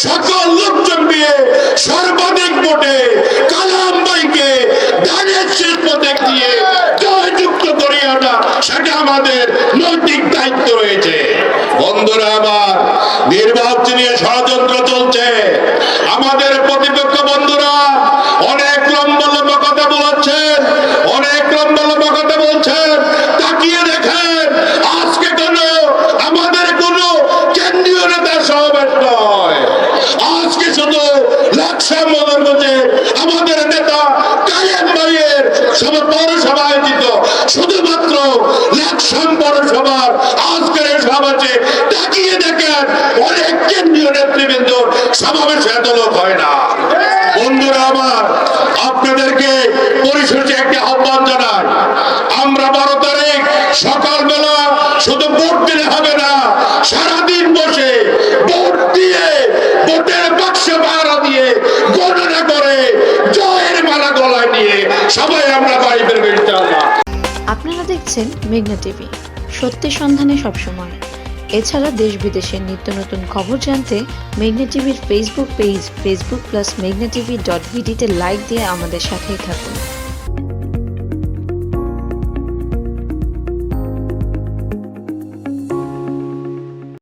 সকল লোকজন নিয়ে সর্বাধিক ভোটে কালাম ভাইকে ধানের শিল্প দেখিয়ে জয়যুক্ত করিয়ে আনা, সেটা আমাদের নৈতিক দায়িত্ব রয়েছে। বন্ধুরা আমার, নির্বাচন নিয়ে ষড়যন্ত্র চলছে। আমাদের প্রতিপক্ষ বন্ধুরা অনেক লম্বা লম্বা কথা বলছেন, অনেক লম্বা লম্বা কথা বলছেন। তাকিয়ে দেখেন, আজকে আমাদের কোনো কেন্দ্রীয় নেতা সমাবেশ নয়, আজকে শুধু লাকসাম মদনগঞ্জে আমাদের নেতা কায়েম ভাইয়ের পৌরসভা আয়োজিত শুধুমাত্র লাকসাম পৌরসভার আজকের এই সমাবেশে তাকিয়ে দেখেন, অনেক কেন্দ্রীয় নেতৃবৃন্দ সমাবেশে এত লোক হয় না। বন্ধুরা আমার, আপনাদেরকে পরিশেষে একটি আহ্বান জানাই, আমরা 12 তারিখ সকালবেলা শুধু ভোট দিলে হবে না, সারাদিন বসে ভোট দিয়ে ভোটের বাক্স ভাড়া দিয়ে গণনা করে জয়ের মালা গলায় নিয়ে সবাই আমরা বাড়ি ফিরবো ইনশাআল্লাহ। আপনারা দেখছেন মেঘনা টিভি, সত্যের সন্ধানে সবসময়। এছাড়া দেশ বিদেশের নিত্য নতুন খবর জানতে মেঘনা টিভির ফেসবুক পেজ facebook+meghna tv.bd তে লাইক দিয়ে আমাদের সাথেই থাকুন।